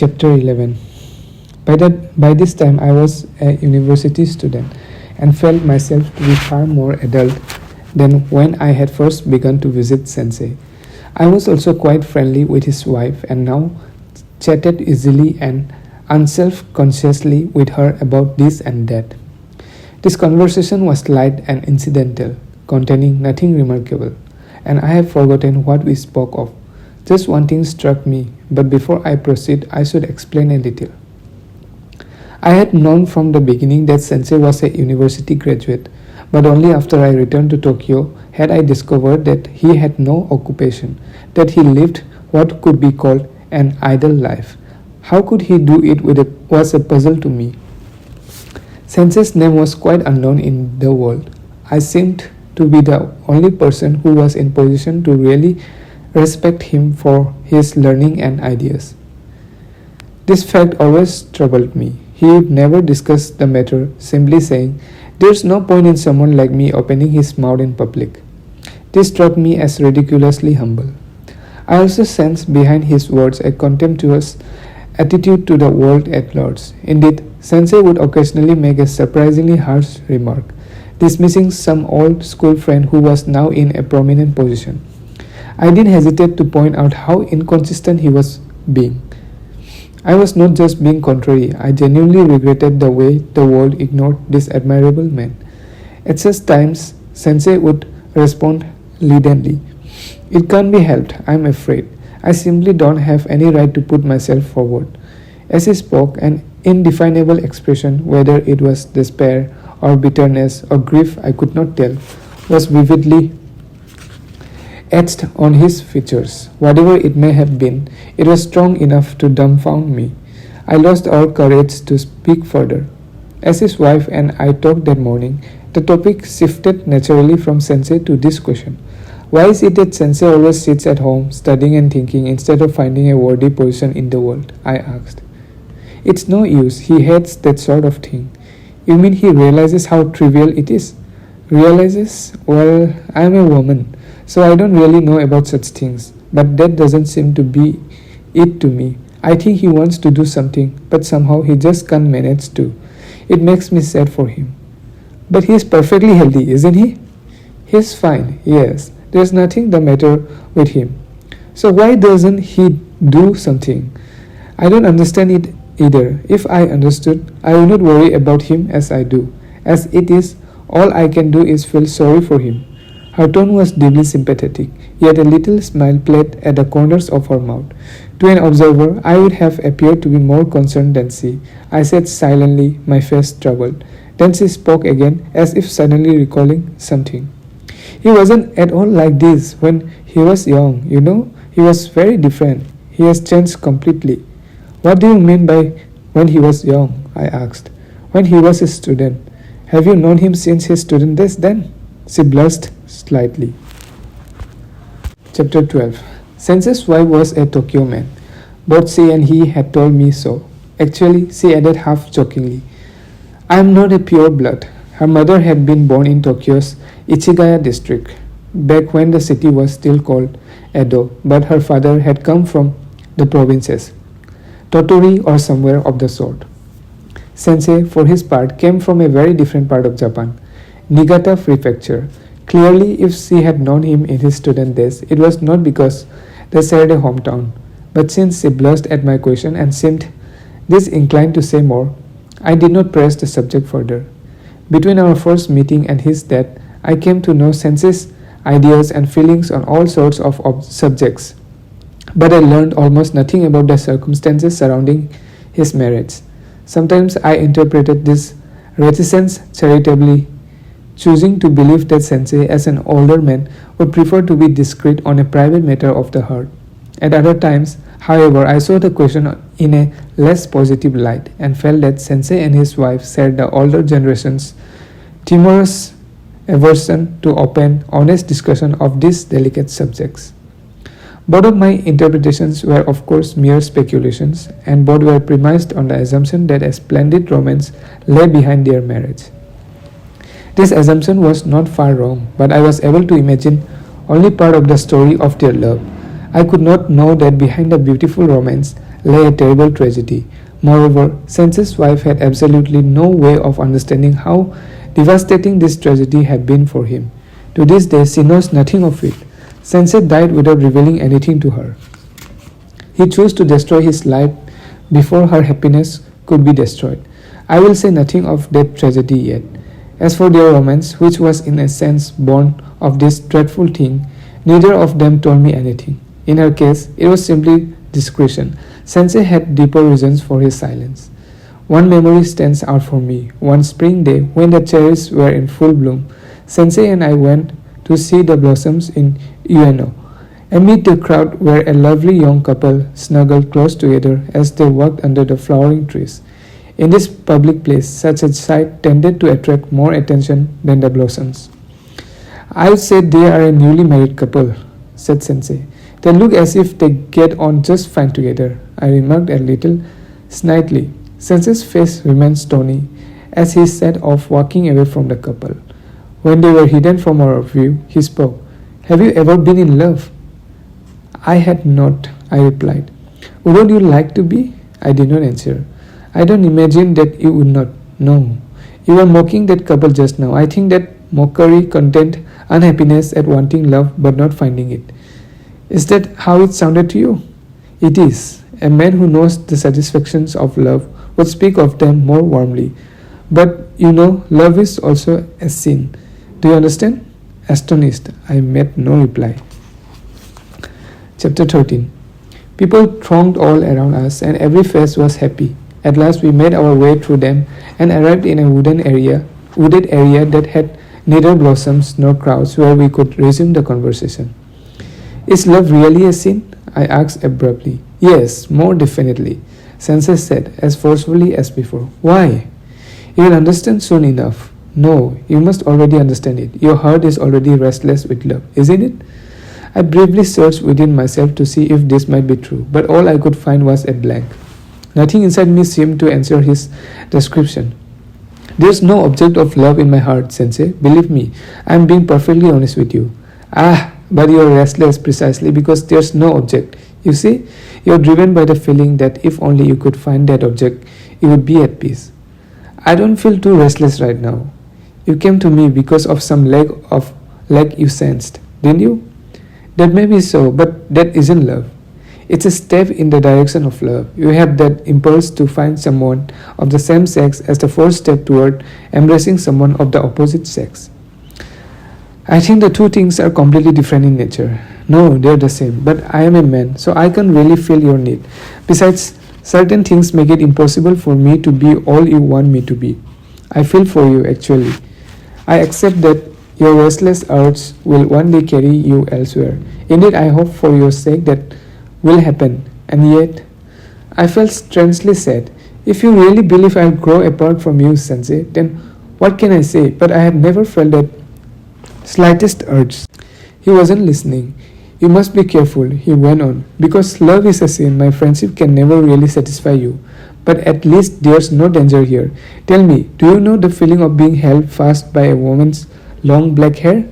Chapter 11. By this time, I was a university student and felt myself to be far more adult than when I had first begun to visit Sensei. I was also quite friendly with his wife and now chatted easily and unself-consciously with her about this and that. This conversation was light and incidental, containing nothing remarkable, and I have forgotten what we spoke of. Just one thing struck me, but before I proceed, I should explain a little. I had known from the beginning that Sensei was a university graduate, but only after I returned to Tokyo had I discovered that he had no occupation, that he lived what could be called an idle life. How could he do it was a puzzle to me. Sensei's name was quite unknown in the world. I seemed to be the only person who was in position to really respect him for his learning and ideas. This fact always troubled me. He would never discuss the matter, simply saying, "There's no point in someone like me opening his mouth in public." This struck me as ridiculously humble. I also sensed behind his words a contemptuous attitude to the world at large. Indeed, Sensei would occasionally make a surprisingly harsh remark, dismissing some old school friend who was now in a prominent position. I didn't hesitate to point out how inconsistent he was being. I was not just being contrary, I genuinely regretted the way the world ignored this admirable man. At such times, Sensei would respond leadenly, "It can't be helped, I'm afraid. I simply don't have any right to put myself forward." As he spoke, an indefinable expression, whether it was despair or bitterness or grief I could not tell, was vividly etched on his features. Whatever it may have been, it was strong enough to dumbfound me. I lost all courage to speak further. As his wife and I talked that morning, the topic shifted naturally from Sensei to this question. Why is it that Sensei always sits at home, studying and thinking, instead of finding a worthy position in the world? I asked. It's no use, he hates that sort of thing. You mean he realizes how trivial it is? Realizes? Well, I'm a woman, so I don't really know about such things, but that doesn't seem to be it to me. I think he wants to do something, but somehow he just can't manage to. It makes me sad for him. But he's perfectly healthy, isn't he? He's fine, yes. There's nothing the matter with him. So why doesn't he do something? I don't understand it either. If I understood, I would not worry about him as I do. As it is, all I can do is feel sorry for him. Her tone was deeply sympathetic, yet a little smile played at the corners of her mouth. To an observer, I would have appeared to be more concerned than she. I sat silently, my face troubled. Then she spoke again, as if suddenly recalling something. He wasn't at all like this when he was young, you know. He was very different. He has changed completely. What do you mean by when he was young? I asked. When he was a student. Have you known him since his student days then? She blushed slightly. Chapter 12. Sensei's wife was a Tokyo man. Both she and he had told me so. Actually, she added half jokingly, I am not a pure blood. Her mother had been born in Tokyo's Ichigaya district, back when the city was still called Edo, but her father had come from the provinces, Tottori or somewhere of the sort. Sensei, for his part, came from a very different part of Japan, Niigata Prefecture. Clearly, if she had known him in his student days, it was not because they shared a hometown, but since she blushed at my question and seemed disinclined to say more, I did not press the subject further. Between our first meeting and his death, I came to know Sensei's ideas and feelings on all sorts of subjects, but I learned almost nothing about the circumstances surrounding his marriage. Sometimes I interpreted this reticence charitably, choosing to believe that Sensei, as an older man, would prefer to be discreet on a private matter of the heart. At other times, however, I saw the question in a less positive light and felt that Sensei and his wife shared the older generation's timorous aversion to open, honest discussion of these delicate subjects. Both of my interpretations were of course mere speculations, and both were premised on the assumption that a splendid romance lay behind their marriage. This assumption was not far wrong, but I was able to imagine only part of the story of their love. I could not know that behind the beautiful romance lay a terrible tragedy. Moreover, Sensei's wife had absolutely no way of understanding how devastating this tragedy had been for him. To this day, she knows nothing of it. Sensei died without revealing anything to her. He chose to destroy his life before her happiness could be destroyed. I will say nothing of that tragedy yet. As for their romance, which was in a sense born of this dreadful thing, neither of them told me anything. In her case, it was simply discretion. Sensei had deeper reasons for his silence. One memory stands out for me. One spring day, when the cherries were in full bloom, Sensei and I went to see the blossoms in Ueno. Amid the crowd were a lovely young couple snuggled close together as they walked under the flowering trees. In this public place, such a sight tended to attract more attention than the blossoms. I would say they are a newly married couple, said Sensei. They look as if they get on just fine together, I remarked a little snidely. Sensei's face remained stony as he set off walking away from the couple. When they were hidden from our view, he spoke. Have you ever been in love? I had not, I replied. Wouldn't you like to be? I did not answer. I don't imagine that you would not. No. You were mocking that couple just now. I think that mockery contained unhappiness at wanting love but not finding it. Is that how it sounded to you? It is. A man who knows the satisfactions of love would speak of them more warmly. But you know, love is also a sin. Do you understand? Astonished, I made no reply. Chapter 13. People thronged all around us and every face was happy. At last we made our way through them and arrived in a wooded area that had neither blossoms nor crowds where we could resume the conversation. Is love really a sin? I asked abruptly. Yes, more definitely, Sensei said as forcefully as before. Why? You will understand soon enough. No, you must already understand it. Your heart is already restless with love, isn't it? I briefly searched within myself to see if this might be true, but all I could find was a blank. Nothing inside me seemed to answer his description. There's no object of love in my heart, Sensei. Believe me, I am being perfectly honest with you. But you are restless precisely because there's no object. You see, you are driven by the feeling that if only you could find that object, you would be at peace. I don't feel too restless right now. You came to me because of some lack you sensed, didn't you? That may be so, but that isn't love. It's a step in the direction of love. You have that impulse to find someone of the same sex as the first step toward embracing someone of the opposite sex. I think the two things are completely different in nature. No, they're the same, but I am a man, so I can't really feel your need. Besides, certain things make it impossible for me to be all you want me to be. I feel for you, actually. I accept that your restless urge will one day carry you elsewhere. Indeed, I hope for your sake that will happen. And yet, I felt strangely sad. If you really believe I'll grow apart from you, Sensei, then what can I say? But I have never felt that slightest urge. He wasn't listening. You must be careful, he went on. Because love is a sin, my friendship can never really satisfy you. But at least there's no danger here. Tell me, do you know the feeling of being held fast by a woman's long black hair?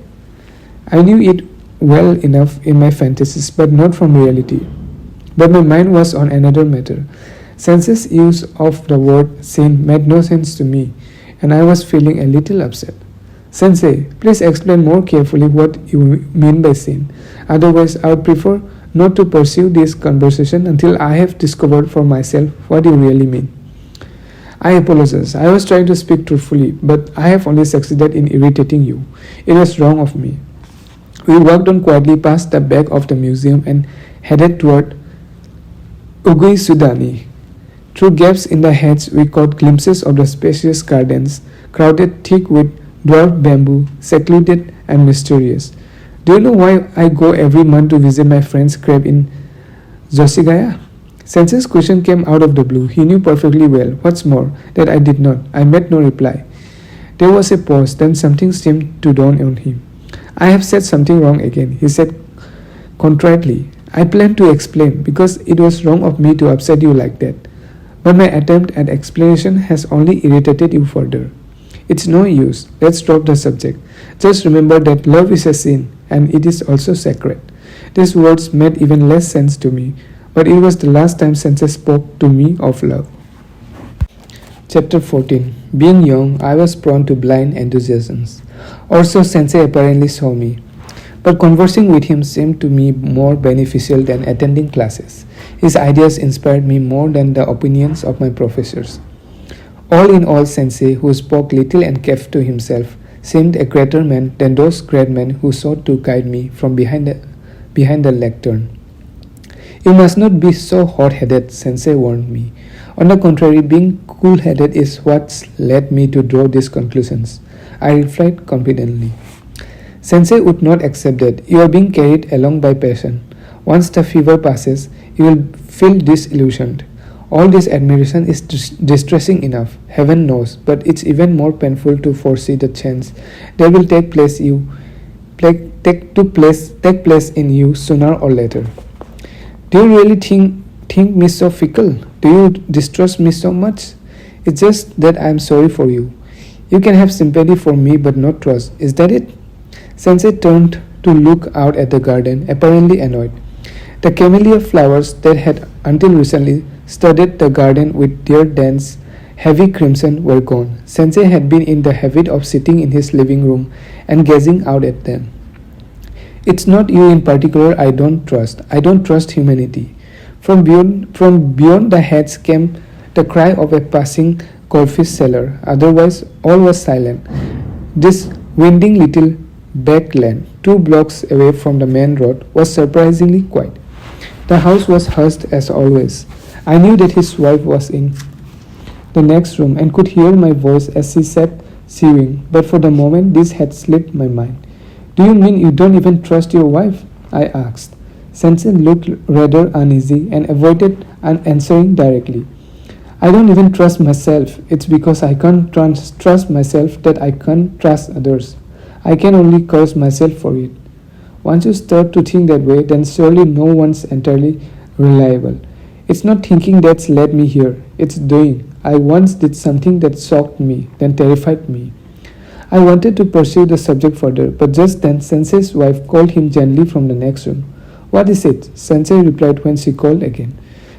I knew it well enough in my fantasies, but not from reality. But my mind was on another matter. Sensei's use of the word sin made no sense to me, and I was feeling a little upset. Sensei, please explain more carefully what you mean by sin. Otherwise, I would prefer not to pursue this conversation until I have discovered for myself what you really mean. I apologize. I was trying to speak truthfully, but I have only succeeded in irritating you. It was wrong of me. We walked on quietly past the back of the museum and headed toward Ugui Sudani. Through gaps in the hedge, we caught glimpses of the spacious gardens, crowded thick with dwarf bamboo, secluded and mysterious. Do you know why I go every month to visit my friend's grave in Zoshigaya? Sensei's question came out of the blue. He knew perfectly well, what's more, that I did not. I made no reply. There was a pause, then something seemed to dawn on him. I have said something wrong again, he said contritely. I planned to explain, because it was wrong of me to upset you like that. But my attempt at explanation has only irritated you further. It's no use. Let's drop the subject. Just remember that love is a sin, and it is also sacred. These words made even less sense to me, but it was the last time Sensei spoke to me of love. Chapter 14. Being young, I was prone to blind enthusiasms. Also, Sensei apparently saw me. But conversing with him seemed to me more beneficial than attending classes. His ideas inspired me more than the opinions of my professors. All in all, Sensei, who spoke little and kept to himself, seemed a greater man than those great men who sought to guide me from behind the lectern. You must not be so hot-headed, Sensei warned me. On the contrary, being cool-headed is what's led me to draw these conclusions, I replied confidently. Sensei would not accept that. You are being carried along by passion. Once the fever passes, you will feel disillusioned. All this admiration is distressing enough, heaven knows, but it's even more painful to foresee the chance that will take place in you sooner or later. Do you really think me so fickle? Do you distrust me so much? It's just that I'm sorry for you. You can have sympathy for me but not trust. Is that it? Sensei turned to look out at the garden, apparently annoyed. The camellia flowers that had until recently studded the garden with their dense, heavy crimson were gone. Sensei had been in the habit of sitting in his living room and gazing out at them. It's not you in particular I don't trust. I don't trust humanity. From beyond the hedge came the cry of a passing goldfish seller. Otherwise, all was silent. This winding little back lane, 2 blocks away from the main road, was surprisingly quiet. The house was hushed as always. I knew that his wife was in the next room and could hear my voice as she sat sewing, but for the moment this had slipped my mind. Do you mean you don't even trust your wife? I asked. Sensei looked rather uneasy and avoided answering directly. I don't even trust myself. It's because I can't trust myself that I can't trust others. I can only curse myself for it. Once you start to think that way, then surely no one's entirely reliable. It's not thinking that's led me here. It's doing. I once did something that shocked me, then terrified me. I wanted to pursue the subject further, but just then Sensei's wife called him gently from the next room. What is it? Sensei replied when she called again.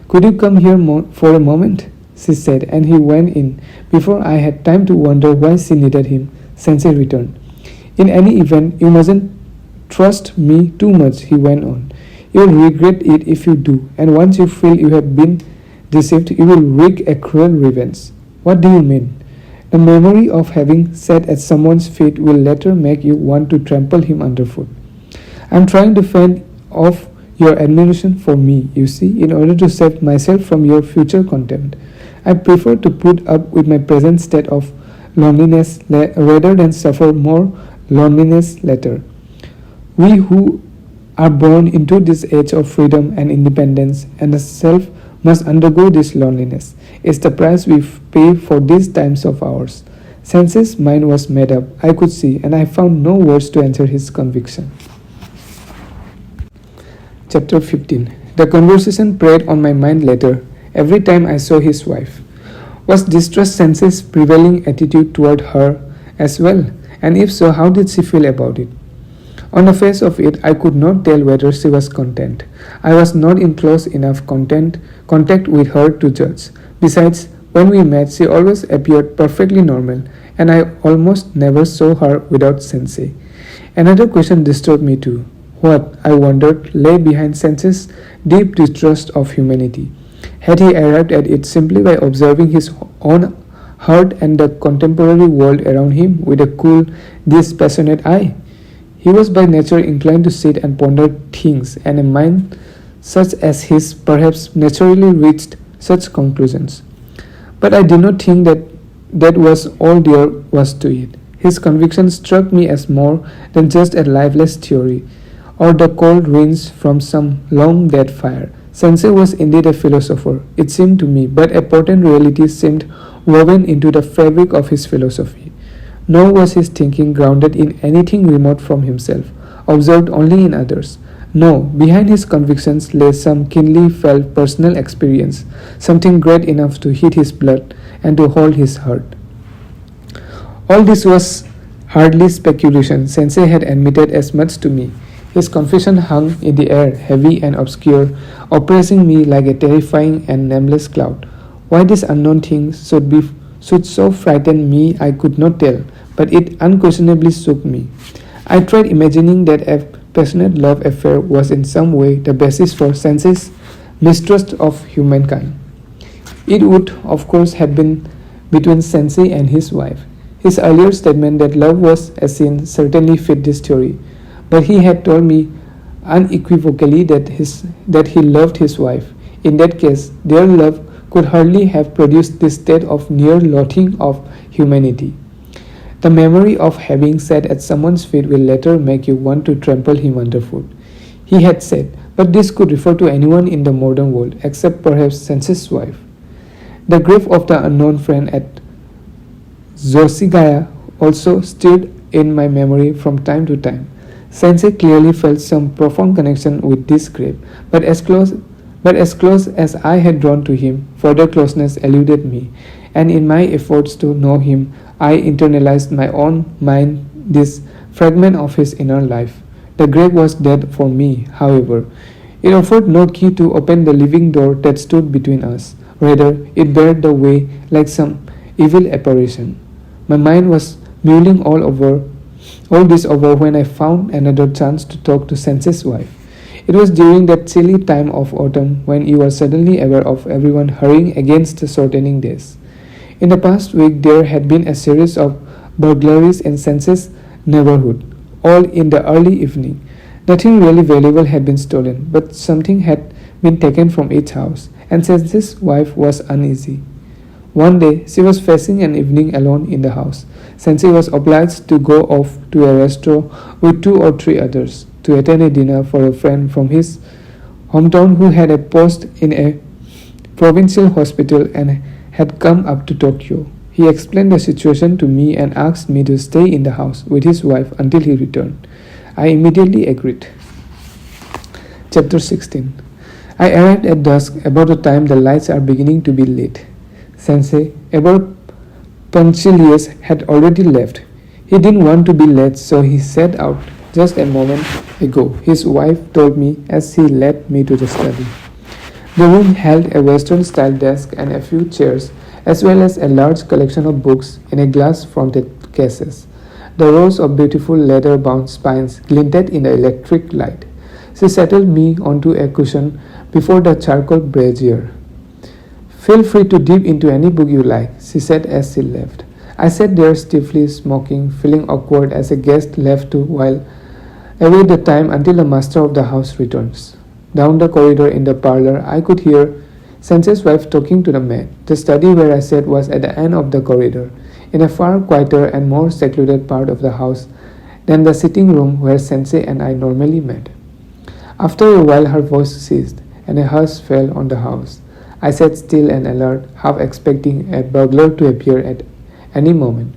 Could you come here for a moment? She said, and he went in. Before I had time to wonder why she needed him, Sensei returned. In any event, you mustn't trust me too much, he went on. You will regret it if you do, and once you feel you have been deceived, you will wreak a cruel revenge. What do you mean? The memory of having sat at someone's feet will later make you want to trample him underfoot. I am trying to fend off your admiration for me, you see, in order to save myself from your future contempt. I prefer to put up with my present state of loneliness rather than suffer more loneliness later. We who are born into this age of freedom and independence and the self must undergo this loneliness. It's the price we pay for these times of ours. Sensei's mind was made up, I could see, and I found no words to answer his conviction. Chapter 15. The conversation preyed on my mind later, every time I saw his wife. Was distrust Sensei's prevailing attitude toward her as well? And if so, how did she feel about it? On the face of it, I could not tell whether she was content. I was not in close enough contact with her to judge. Besides, when we met, she always appeared perfectly normal, and I almost never saw her without Sensei. Another question disturbed me too. What, I wondered, lay behind Sensei's deep distrust of humanity? Had he arrived at it simply by observing his own heart and the contemporary world around him with a cool, dispassionate eye? He was by nature inclined to sit and ponder things, and a mind such as his perhaps naturally reached such conclusions. But I did not think that was all there was to it. His conviction struck me as more than just a lifeless theory, or the cold winds from some long-dead fire. Sensei was indeed a philosopher, it seemed to me, but a potent reality seemed woven into the fabric of his philosophy. Nor was his thinking grounded in anything remote from himself, observed only in others. No, behind his convictions lay some keenly felt personal experience, something great enough to heat his blood and to hold his heart. All this was hardly speculation. Sensei had admitted as much to me. His confession hung in the air, heavy and obscure, oppressing me like a terrifying and nameless cloud. Why this unknown thing should so frighten me I could not tell, but it unquestionably shook me. I tried imagining that a passionate love affair was in some way the basis for Sensei's mistrust of humankind. It would, of course, have been between Sensei and his wife. His earlier statement that love was a sin certainly fit this theory, but he had told me unequivocally that he loved his wife. In that case, their love could hardly have produced this state of near loathing of humanity. The memory of having sat at someone's feet will later make you want to trample him underfoot. He had said, but this could refer to anyone in the modern world, except perhaps Sensei's wife. The grave of the unknown friend at Zoshigaya also stirred in my memory from time to time. Sensei clearly felt some profound connection with this grave, but as close as I had drawn to him, further closeness eluded me, and in my efforts to know him, I internalized my own mind this fragment of his inner life. The grave was dead for me, however. It offered no key to open the living door that stood between us. Rather, it barred the way like some evil apparition. My mind was mulling all this over when I found another chance to talk to Sensei's wife. It was during that chilly time of autumn when you are suddenly aware of everyone hurrying against the shortening days. In the past week, there had been a series of burglaries in Sensei's neighborhood, all in the early evening. Nothing really valuable had been stolen, but something had been taken from each house, and Sensei's wife was uneasy. One day, she was facing an evening alone in the house. Sensei was obliged to go off to a restaurant with 2 or 3 others to attend a dinner for a friend from his hometown who had a post in a provincial hospital and had come up to Tokyo. He explained the situation to me and asked me to stay in the house with his wife until he returned. I immediately agreed. Chapter 16. I arrived at dusk, about the time the lights are beginning to be lit. Sensei, ever punctilious, had already left. He didn't want to be late, so he set out just a moment ago, his wife told me as he led me to the study. The room held a Western-style desk and a few chairs, as well as a large collection of books in a glass-fronted cases. The rows of beautiful leather-bound spines glinted in the electric light. She settled me onto a cushion before the charcoal brazier. Feel free to dip into any book you like, she said as she left. I sat there stiffly smoking, feeling awkward as a guest left to while away the time until the master of the house returns. Down the corridor in the parlor, I could hear Sensei's wife talking to the maid. The study where I sat was at the end of the corridor, in a far quieter and more secluded part of the house than the sitting room where Sensei and I normally met. After a while her voice ceased, and a hush fell on the house. I sat still and alert, half expecting a burglar to appear at any moment.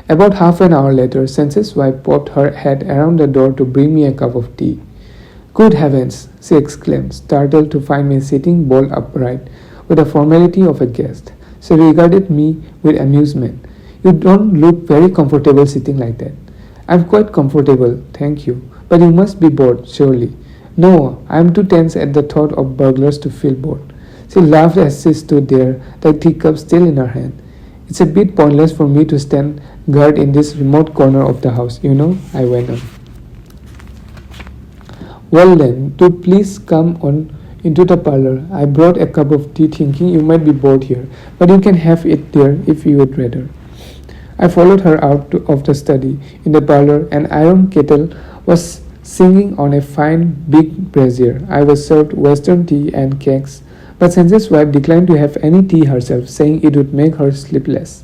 About half an hour later, Sensei's wife popped her head around the door to bring me a cup of tea. Good heavens, she exclaimed, startled to find me sitting bolt upright with the formality of a guest. She regarded me with amusement. You don't look very comfortable sitting like that. I'm quite comfortable, thank you, but you must be bored, surely. No, I'm too tense at the thought of burglars to feel bored. She laughed as she stood there, the teacup still in her hand. It's a bit pointless for me to stand guard in this remote corner of the house, you know, I went on. Well then, do please come on into the parlor. I brought a cup of tea thinking you might be bored here, but you can have it there if you would rather. I followed her out of the study. In the parlor, an iron kettle was singing on a fine big brazier. I was served Western tea and cakes, but Sensei's wife declined to have any tea herself, saying it would make her sleepless.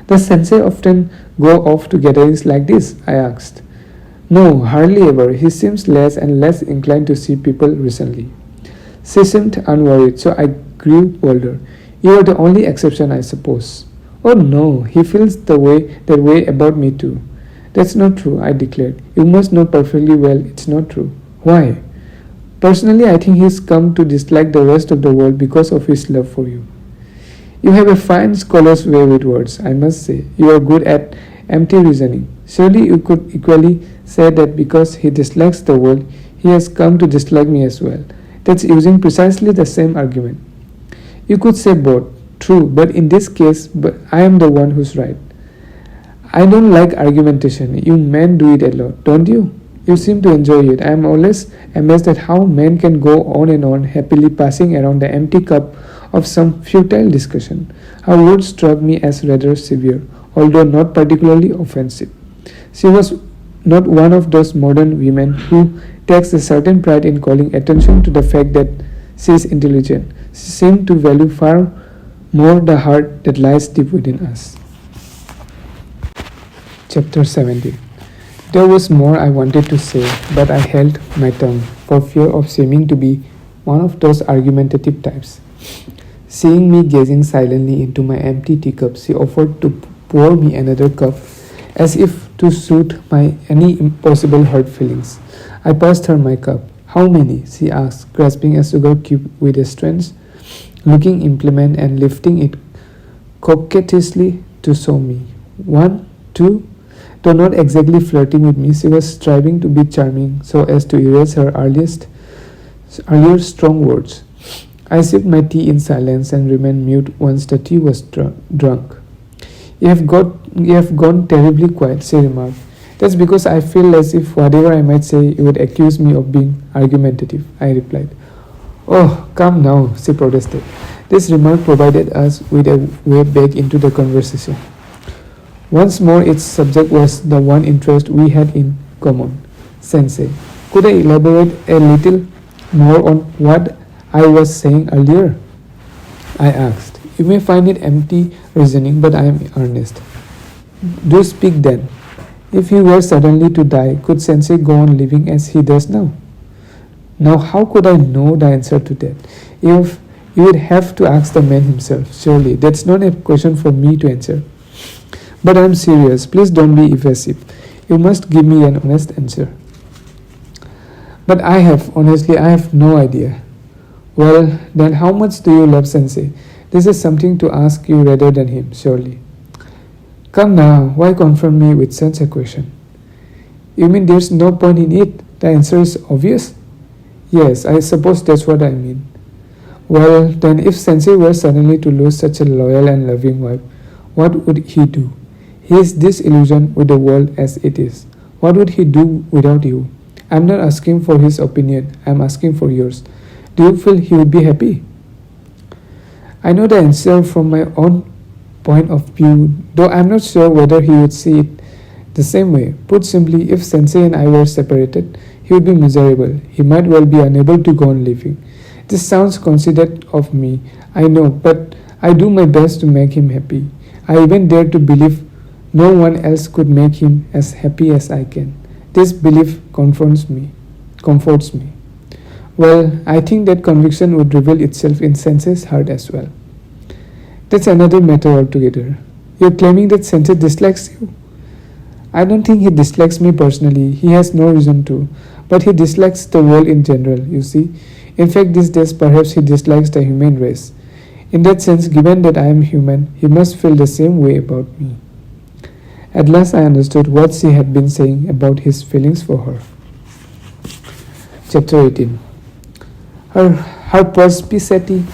Does Sensei often go off to gatherings like this? I asked. No, hardly ever. He seems less and less inclined to see people recently. She seemed unworried, so I grew bolder. You are the only exception, I suppose. Oh no, he feels that way about me too. That's not true, I declared. You must know perfectly well it's not true. Why? Personally, I think he's come to dislike the rest of the world because of his love for you. You have a fine scholar's way with words, I must say. You are good at empty reasoning. Surely you could equally say that because he dislikes the world, he has come to dislike me as well. That's using precisely the same argument. You could say both, true, but in this case, I am the one who's right. I don't like argumentation. You men do it a lot, don't you? You seem to enjoy it. I am always amazed at how men can go on and on, happily passing around the empty cup of some futile discussion. Her words struck me as rather severe, although not particularly offensive. She was not one of those modern women who takes a certain pride in calling attention to the fact that she is intelligent. She seemed to value far more the heart that lies deep within us. Chapter 17. There was more I wanted to say, but I held my tongue for fear of seeming to be one of those argumentative types. Seeing me gazing silently into my empty teacup, she offered to pour me another cup, as if to soothe my any impossible hurt feelings. I passed her my cup. How many? She asked, grasping a sugar cube with a strange looking implement and lifting it coquettishly to show me. 1, 2. Though not exactly flirting with me, she was striving to be charming so as to erase her earlier strong words. I sipped my tea in silence and remained mute once the tea was drunk. You have gone terribly quiet, she remarked. That's because I feel as if whatever I might say, you would accuse me of being argumentative, I replied. Oh, come now, she protested. This remark provided us with a way back into the conversation. Once more, its subject was the one interest we had in common, Sensei. Could I elaborate a little more on what I was saying earlier? I asked. You may find it empty reasoning, but I am earnest. Do speak then. If he were suddenly to die, could Sensei go on living as he does now? Now, how could I know the answer to that? If you would have to ask the man himself, surely. That's not a question for me to answer. But I am serious. Please don't be evasive. You must give me an honest answer. But honestly, I have no idea. Well, then how much do you love Sensei? This is something to ask you rather than him, surely. Come now, why confront me with such a question? You mean there's no point in it? The answer is obvious? Yes, I suppose that's what I mean. Well, then if Sensei were suddenly to lose such a loyal and loving wife, what would he do? He is disillusioned with the world as it is. What would he do without you? I'm not asking for his opinion, I'm asking for yours. Do you feel he would be happy? I know the answer from my own point of view, though I'm not sure whether he would see it the same way. Put simply, if Sensei and I were separated, he would be miserable. He might well be unable to go on living. This sounds considerate of me, I know, but I do my best to make him happy. I even dare to believe no one else could make him as happy as I can. This belief comforts me. Well, I think that conviction would reveal itself in Sensei's heart as well. That's another matter altogether. You're claiming that Sensei dislikes you. I don't think he dislikes me personally. He has no reason to. But he dislikes the world in general, you see. In fact, these days perhaps he dislikes the human race. In that sense, given that I am human, he must feel the same way about me. At last I understood what she had been saying about his feelings for her. Chapter 18. Her perspicacity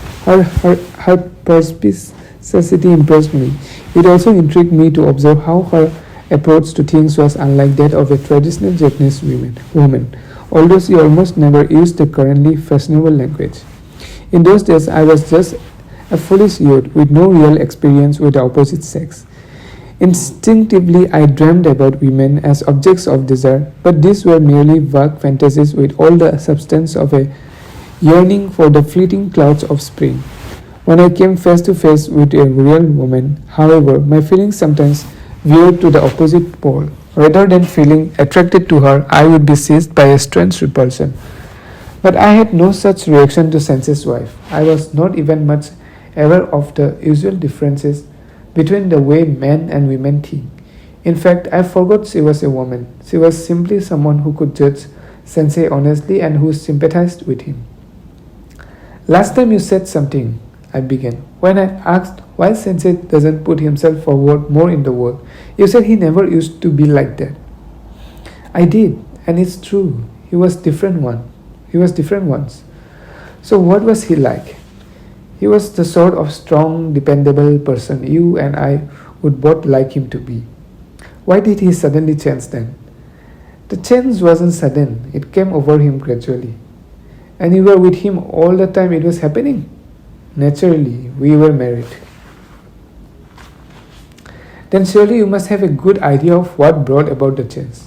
impressed me. It also intrigued me to observe how her approach to things was unlike that of a traditional Japanese woman, although she almost never used the currently fashionable language. In those days, I was just a foolish youth with no real experience with the opposite sex. Instinctively, I dreamed about women as objects of desire, but these were merely vague fantasies with all the substance of a yearning for the fleeting clouds of spring. When I came face to face with a real woman, however, my feelings sometimes veered to the opposite pole. Rather than feeling attracted to her, I would be seized by a strange repulsion. But I had no such reaction to Sensei's wife. I was not even much aware of the usual differences between the way men and women think. In fact, I forgot she was a woman. She was simply someone who could judge Sensei honestly and who sympathized with him. Last time you said something, I began. When I asked why Sensei doesn't put himself forward more in the world, you said he never used to be like that. I did, and it's true. He was different once. So what was he like? He was the sort of strong, dependable person you and I would both like him to be. Why did he suddenly change then? The change wasn't sudden, it came over him gradually. And you were with him all the time it was happening? Naturally, we were married. Then surely you must have a good idea of what brought about the change.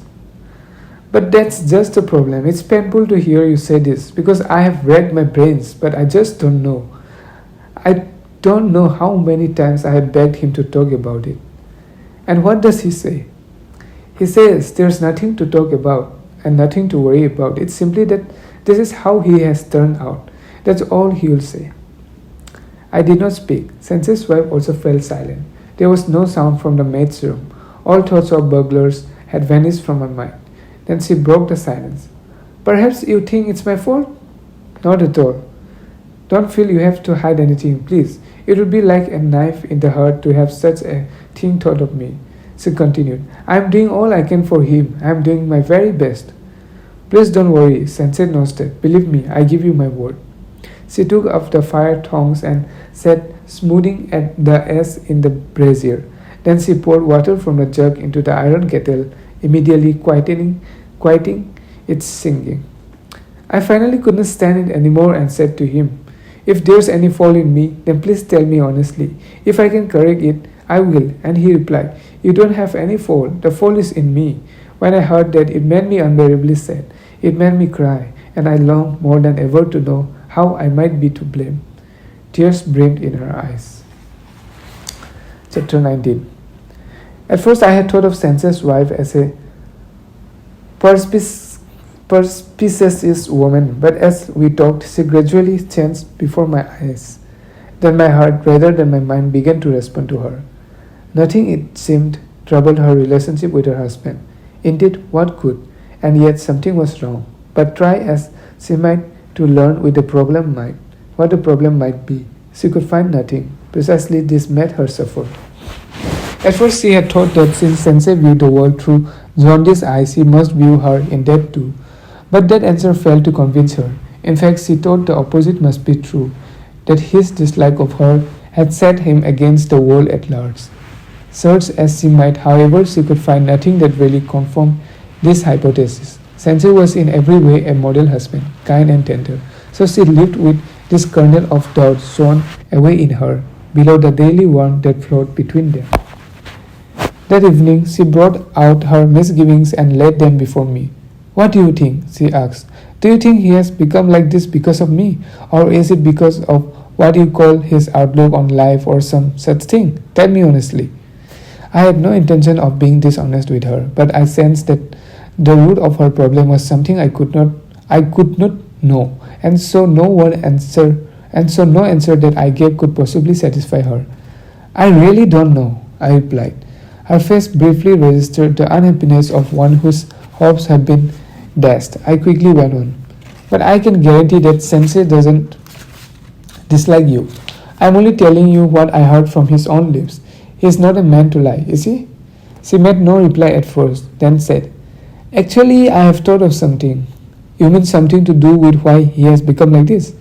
But that's just the problem. It's painful to hear you say this because I have racked my brains, but I just don't know. I don't know how many times I have begged him to talk about it. And what does he say? He says there's nothing to talk about and nothing to worry about. It's simply that this is how he has turned out. That's all he will say. I did not speak. Sensei's wife also fell silent. There was no sound from the maid's room. All thoughts of burglars had vanished from my mind. Then she broke the silence. Perhaps you think it's my fault? Not at all. Don't feel you have to hide anything, please. It would be like a knife in the heart to have such a thing thought of me. She continued. I am doing all I can for him. I am doing my very best. Please don't worry, Sensei nodded. Believe me, I give you my word. She took up the fire tongs and sat smoothing at the ash in the brazier. Then she poured water from the jug into the iron kettle, immediately quieting its singing. I finally couldn't stand it anymore and said to him, if there's any fault in me, then please tell me honestly. If I can correct it, I will. And he replied, you don't have any fault. The fault is in me. When I heard that, it made me unbearably sad. It made me cry, and I longed more than ever to know how I might be to blame. Tears brimmed in her eyes. Chapter 19. At first I had thought of Sensei's wife as a perspicacious woman, but as we talked, she gradually changed before my eyes. Then my heart, rather than my mind, began to respond to her. Nothing, it seemed, troubled her relationship with her husband. Indeed, what could? And yet something was wrong. But try as she might to learn what the problem might be, she could find nothing. Precisely this made her suffer. At first she had thought that since Sensei viewed the world through jaundiced eyes, he must view her in that too. But that answer failed to convince her. In fact, she thought the opposite must be true, that his dislike of her had set him against the world at large. Search as she might, however, she could find nothing that really confirmed this hypothesis. Sensei was in every way a model husband, kind and tender. So she lived with this kernel of doubt sown away in her, below the daily warmth that flowed between them. That evening she brought out her misgivings and laid them before me. What do you think? She asked. Do you think he has become like this because of me? Or is it because of what you call his outlook on life or some such thing? Tell me honestly. I had no intention of being dishonest with her, but I sensed that the root of her problem was something I could not know, and so no answer that I gave could possibly satisfy her. I really don't know, I replied. Her face briefly registered the unhappiness of one whose hopes have been dashed. I quickly went on. But I can guarantee that Sensei doesn't dislike you. I'm only telling you what I heard from his own lips. He's not a man to lie, is he? She made no reply at first, then said, Actually, I have thought of something. You mean something to do with why he has become like this?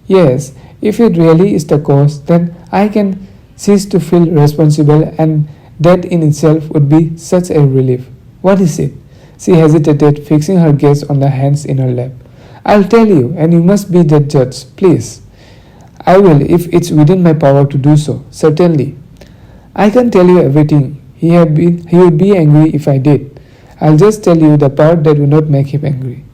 Yes, if it really is the cause, then I can cease to feel responsible, and that in itself would be such a relief. What is it? She hesitated, fixing her gaze on the hands in her lap. I'll tell you, and you must be the judge, please. I will, if it's within my power to do so, certainly. I can't tell you everything. He would be angry if I did. I'll just tell you the part that would not make him angry.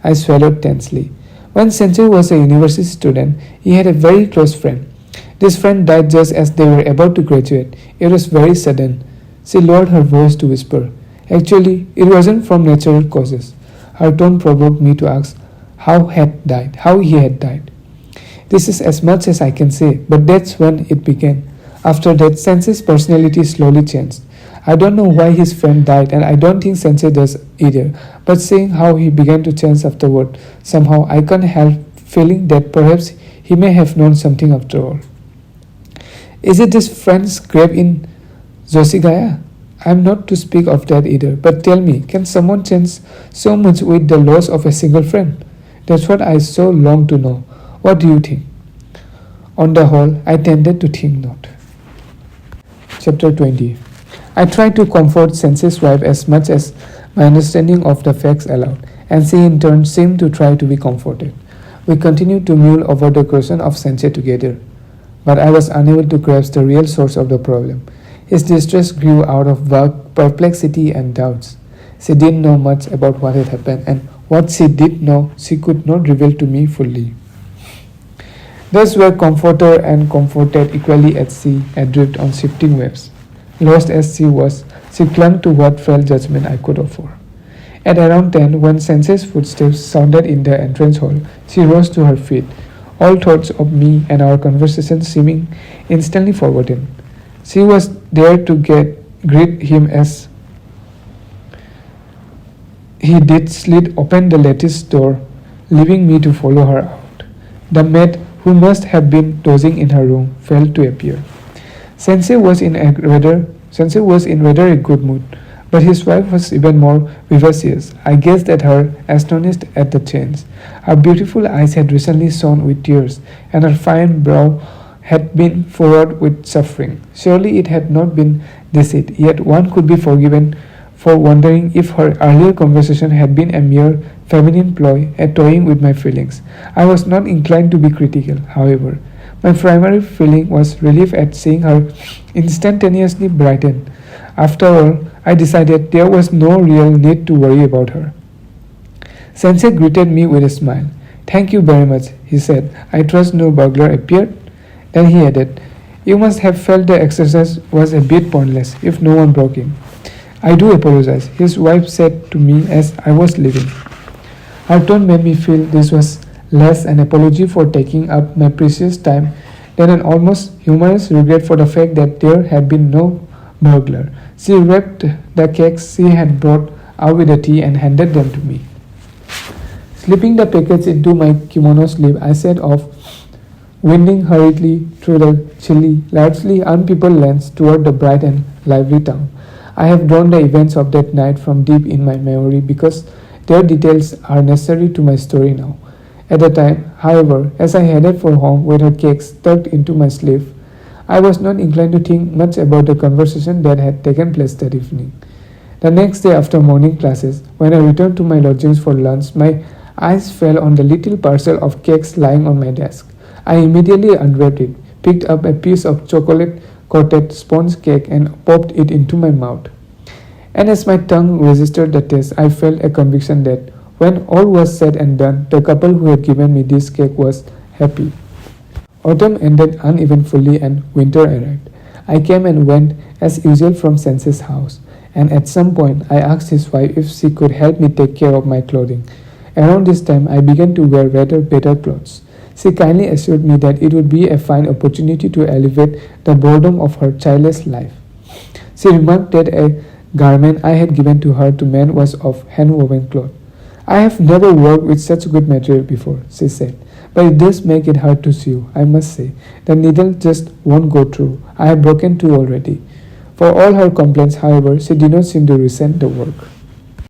I swallowed tensely. When Sensei was a university student, he had a very close friend. This friend died just as they were about to graduate. It was very sudden. She lowered her voice to whisper. Actually, it wasn't from natural causes. Her tone provoked me to ask how he had died. This is as much as I can say, but that's when it began. After that, Sensei's personality slowly changed. I don't know why his friend died, and I don't think Sensei does either. But seeing how he began to change afterward, somehow I can't help feeling that perhaps he may have known something after all. Is it this friend's grave in Joshigaya? I'm not to speak of that either, but tell me, can someone change so much with the loss of a single friend? That's what I so long to know. What do you think? On the whole, I tended to think not. Chapter 20. I tried to comfort Sensei's wife as much as my understanding of the facts allowed, and she in turn seemed to try to be comforted. We continued to mull over the question of Sensei together, but I was unable to grasp the real source of the problem. His distress grew out of vague perplexity and doubts. She didn't know much about what had happened, and what she did know she could not reveal to me fully. Thus were comforter and comforted equally at sea, adrift on shifting waves. Lost as she was, she clung to what fell judgment I could offer. At around 10, when Sensei's footsteps sounded in the entrance hall, she rose to her feet, all thoughts of me and our conversation seeming instantly forgotten. She was there to greet him as he did slid open the lattice door, leaving me to follow her out. The maid, who must have been dozing in her room, failed to appear. Sensei was in rather a good mood, but his wife was even more vivacious. I gazed at her, astonished at the change. Her beautiful eyes had recently shone with tears, and her fine brow had been furrowed with suffering. Surely it had not been deceit, yet one could be forgiven for wondering if her earlier conversation had been a mere feminine ploy, a toying with my feelings. I was not inclined to be critical, however. My primary feeling was relief at seeing her instantaneously brighten. After all, I decided there was no real need to worry about her. Sensei greeted me with a smile. "Thank you very much," he said. "I trust no burglar appeared?" Then he added, "You must have felt the exercise was a bit pointless if no one broke in." "I do apologize," his wife said to me as I was leaving. Her tone made me feel this was less an apology for taking up my precious time than an almost humorous regret for the fact that there had been no burglar. She wrapped the cakes she had brought out with the tea and handed them to me. Slipping the package into my kimono sleeve, I set off, winding hurriedly through the chilly, largely unpeopled lanes toward the bright and lively town. I have drawn the events of that night from deep in my memory because their details are necessary to my story now. At the time, however, as I headed for home with her cakes tucked into my sleeve, I was not inclined to think much about the conversation that had taken place that evening. The next day after morning classes, when I returned to my lodgings for lunch, my eyes fell on the little parcel of cakes lying on my desk. I immediately unwrapped it, picked up a piece of chocolate-coated sponge cake and popped it into my mouth. And as my tongue registered the taste, I felt a conviction that, when all was said and done, the couple who had given me this cake was happy. Autumn ended uneventfully and winter arrived. I came and went as usual from Sensei's house, and at some point I asked his wife if she could help me take care of my clothing. Around this time I began to wear rather better clothes. She kindly assured me that it would be a fine opportunity to alleviate the boredom of her childless life. She remarked that a garment I had given to her to mend was of hand-woven cloth. "I have never worked with such good material before," she said, "but it does make it hard to sew, I must say. The needle just won't go through. I have broken two already." For all her complaints, however, she did not seem to resent the work.